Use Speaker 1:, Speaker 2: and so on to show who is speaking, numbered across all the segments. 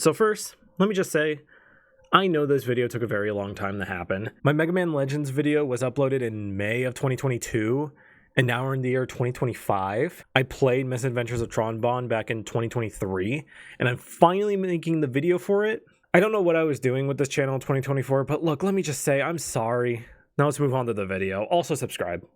Speaker 1: So first, let me just say, I know this video took a very long time to happen. My Mega Man Legends video was uploaded in May of 2022, and now we're in the year 2025. I played Misadventures of Tron Bonne back in 2023, and I'm finally making the video for it. I don't know what I was doing with this channel in 2024, but look, let me just say, I'm sorry. Now let's move on to the video. Also subscribe.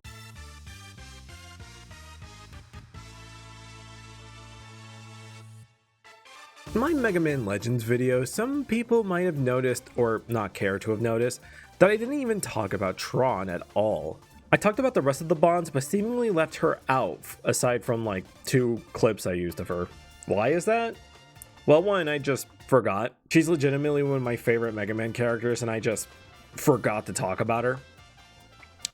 Speaker 1: In my Mega Man Legends video, some people might have noticed, or not care to have noticed, that I didn't even talk about Tron at all. I talked about the rest of the Bonds, but seemingly left her out, aside from like 2 clips I used of her. Why is that? Well, one, I just forgot. She's legitimately one of my favorite Mega Man characters, and I just forgot to talk about her.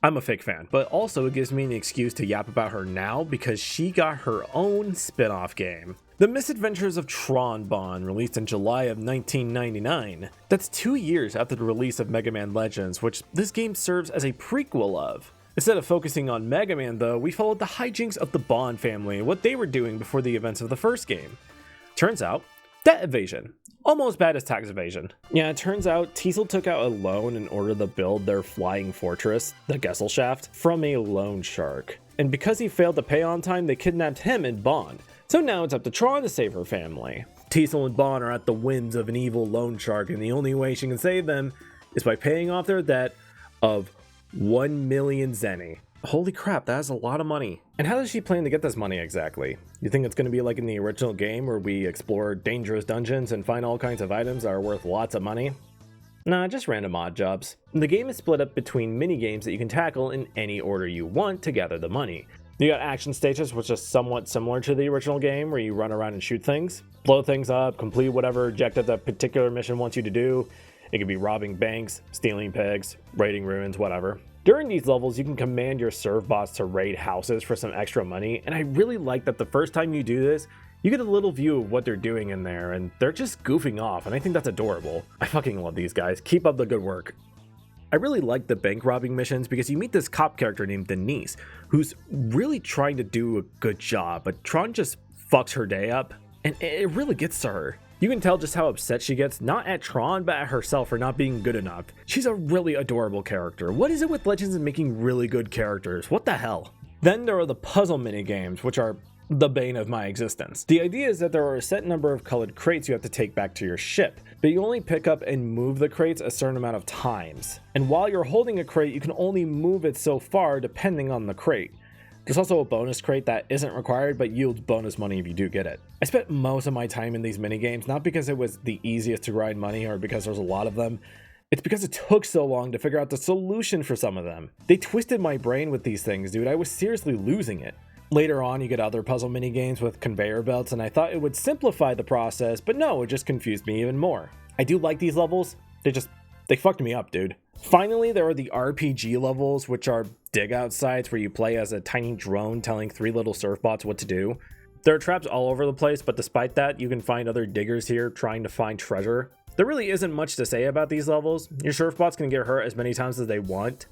Speaker 1: I'm a fake fan, but also it gives me an excuse to yap about her now because she got her own spin-off game. The Misadventures of Tron Bonne, released in July of 1999. That's 2 years after the release of Mega Man Legends, which this game serves as a prequel of. Instead of focusing on Mega Man though, we followed the hijinks of the Bonne family and what they were doing before the events of the first game. Turns out, debt evasion. Almost bad as tax evasion. Yeah, it turns out Teasel took out a loan in order to build their flying fortress, the Gesellschaft, from a loan shark. And because he failed to pay on time, they kidnapped him and Bonne. So now it's up to Tron to save her family. Teasel and Bonne are at the whims of an evil loan shark, and the only way she can save them is by paying off their debt of 1 million zenny. Holy crap, that is a lot of money. And how does she plan to get this money exactly? You think it's going to be like in the original game where we explore dangerous dungeons and find all kinds of items that are worth lots of money? Nah, just random odd jobs. The game is split up between mini games that you can tackle in any order you want to gather the money. You got action stages, which is somewhat similar to the original game, where you run around and shoot things, blow things up, complete whatever objective that particular mission wants you to do. It could be robbing banks, stealing pigs, raiding ruins, whatever. During these levels, you can command your Servbots to raid houses for some extra money, and I really like that the first time you do this, you get a little view of what they're doing in there, and they're just goofing off, and I think that's adorable. I fucking love these guys. Keep up the good work. I really like the bank robbing missions because you meet this cop character named Denise, who's really trying to do a good job, but Tron just fucks her day up, and it really gets to her. You can tell just how upset she gets, not at Tron, but at herself for not being good enough. She's a really adorable character. What is it with Legends and making really good characters? What the hell? Then there are the puzzle minigames, which are the bane of my existence. The idea is that there are a set number of colored crates you have to take back to your ship, but you only pick up and move the crates a certain amount of times. And while you're holding a crate, you can only move it so far depending on the crate. There's also a bonus crate that isn't required but yields bonus money if you do get it. I spent most of my time in these minigames not because it was the easiest to grind money or because there's a lot of them. It's because it took so long to figure out the solution for some of them. They twisted my brain with these things, dude. I was seriously losing it. Later on, you get other puzzle minigames with conveyor belts, and I thought it would simplify the process, but no, it just confused me even more. I do like these levels, they fucked me up, dude. Finally, there are the RPG levels, which are dig-out sites where you play as a tiny drone telling 3 little Servbots what to do. There are traps all over the place, but despite that, you can find other diggers here trying to find treasure. There really isn't much to say about these levels. Your Servbots can get hurt as many times as they want.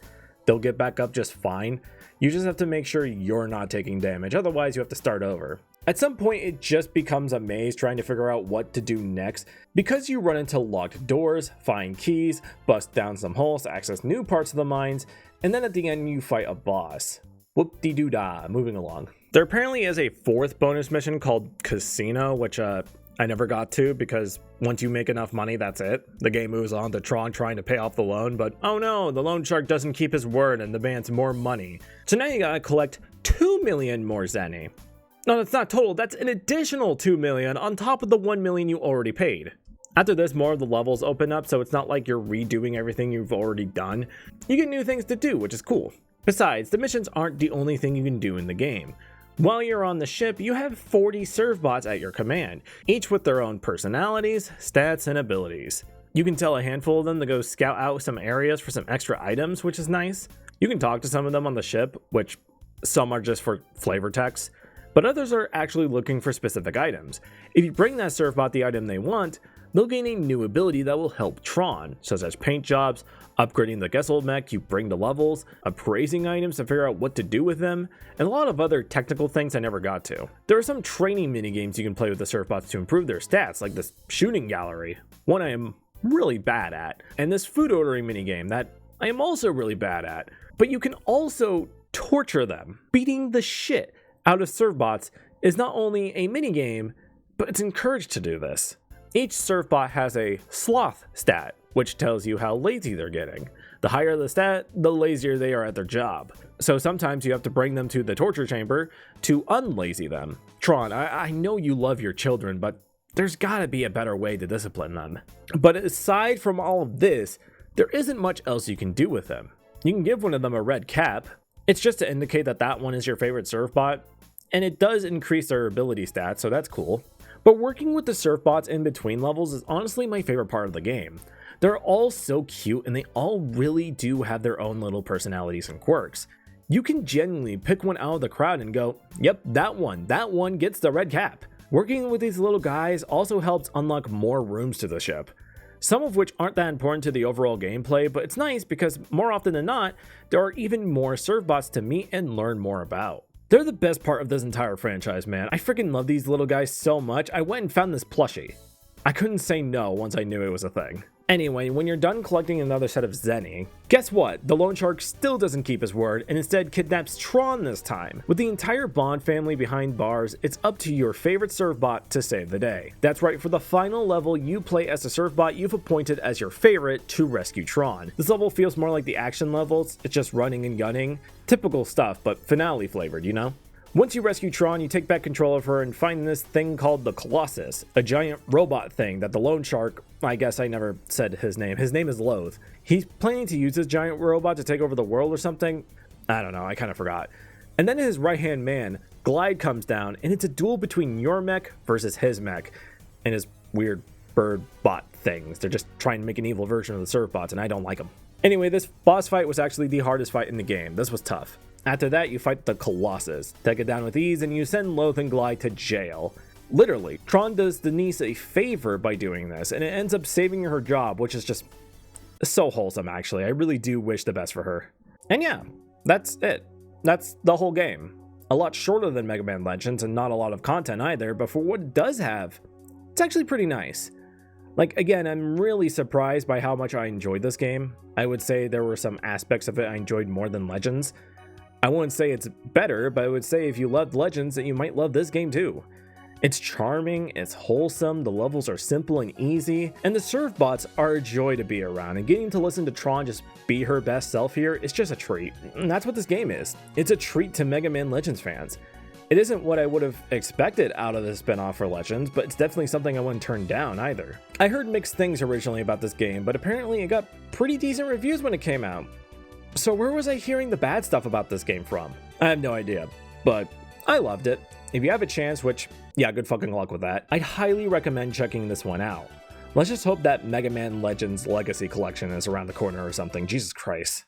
Speaker 1: They'll get back up just fine. You just have to make sure you're not taking damage, otherwise you have to start over. At some point, it just becomes a maze trying to figure out what to do next because you run into locked doors, find keys, bust down some holes to access new parts of the mines, and then at the end you fight a boss. Whoop-de-doo-dah, moving along. There apparently is a 4th bonus mission called Casino, which I never got to because once you make enough money, that's it. The game moves on to Tron trying to pay off the loan, but oh no, the loan shark doesn't keep his word and demands more money. So now you gotta collect 2 million more zenny. No, that's not total, that's an additional 2 million on top of the 1 million you already paid. After this, more of the levels open up, so it's not like you're redoing everything you've already done. You get new things to do, which is cool. Besides, the missions aren't the only thing you can do in the game. While you're on the ship, you have 40 Servbots at your command, each with their own personalities, stats, and abilities. You can tell a handful of them to go scout out some areas for some extra items, which is nice. You can talk to some of them on the ship, which some are just for flavor text, but others are actually looking for specific items. If you bring that Servbot the item they want, they'll gain a new ability that will help Tron, such as paint jobs, upgrading the Gessold mech you bring to levels, appraising items to figure out what to do with them, and a lot of other technical things I never got to. There are some training minigames you can play with the Servbots to improve their stats, like this shooting gallery, one I am really bad at, and this food ordering minigame that I am also really bad at. But you can also torture them. Beating the shit out of Servbots is not only a minigame, but it's encouraged to do this. Each Servbot has a sloth stat, which tells you how lazy they're getting. The higher the stat, the lazier they are at their job. So sometimes you have to bring them to the torture chamber to unlazy them. Tron, I know you love your children, but there's gotta be a better way to discipline them. But aside from all of this, there isn't much else you can do with them. You can give one of them a red cap. It's just to indicate that that one is your favorite Servbot, and it does increase their ability stats, so that's cool. But working with the Servbots in between levels is honestly my favorite part of the game. They're all so cute and they all really do have their own little personalities and quirks. You can genuinely pick one out of the crowd and go, yep, that one gets the red cap. Working with these little guys also helps unlock more rooms to the ship. Some of which aren't that important to the overall gameplay, but it's nice because more often than not, there are even more Servbots to meet and learn more about. They're the best part of this entire franchise, man. I freaking love these little guys so much. I went and found this plushie. I couldn't say no once I knew it was a thing. Anyway, when you're done collecting another set of Zenny, guess what? The loan shark still doesn't keep his word and instead kidnaps Tron this time. With the entire Bond family behind bars, it's up to your favorite Servbot to save the day. That's right, for the final level, you play as the Servbot you've appointed as your favorite to rescue Tron. This level feels more like the action levels, it's just running and gunning. Typical stuff, but finale flavored, you know? Once you rescue Tron, you take back control of her and find this thing called the Colossus, a giant robot thing that the loan shark, I guess I never said his name is Loath. He's planning to use this giant robot to take over the world or something. I don't know, I kind of forgot. And then his right-hand man, Glide, comes down, and it's a duel between your mech versus his mech and his weird bird bot things. They're just trying to make an evil version of the Servbots, and I don't like them. Anyway, this boss fight was actually the hardest fight in the game. This was tough. After that, you fight the Colossus, take it down with ease, and you send Loath and Glide to jail. Literally, Tron does Denise a favor by doing this, and it ends up saving her job, which is just so wholesome, actually. I really do wish the best for her. And yeah, that's it. That's the whole game. A lot shorter than Mega Man Legends, and not a lot of content either, but for what it does have, it's actually pretty nice. Like, again, I'm really surprised by how much I enjoyed this game. I would say there were some aspects of it I enjoyed more than Legends. I wouldn't say it's better, but I would say if you loved Legends that you might love this game too. It's charming, it's wholesome, the levels are simple and easy, and the Servbots are a joy to be around, and getting to listen to Tron just be her best self here is just a treat. And that's what this game is. It's a treat to Mega Man Legends fans. It isn't what I would have expected out of the spinoff for Legends, but it's definitely something I wouldn't turn down either. I heard mixed things originally about this game, but apparently it got pretty decent reviews when it came out. So where was I hearing the bad stuff about this game from? I have no idea, but I loved it. If you have a chance, which, yeah, good fucking luck with that, I'd highly recommend checking this one out. Let's just hope that Mega Man Legends Legacy Collection is around the corner or something, Jesus Christ.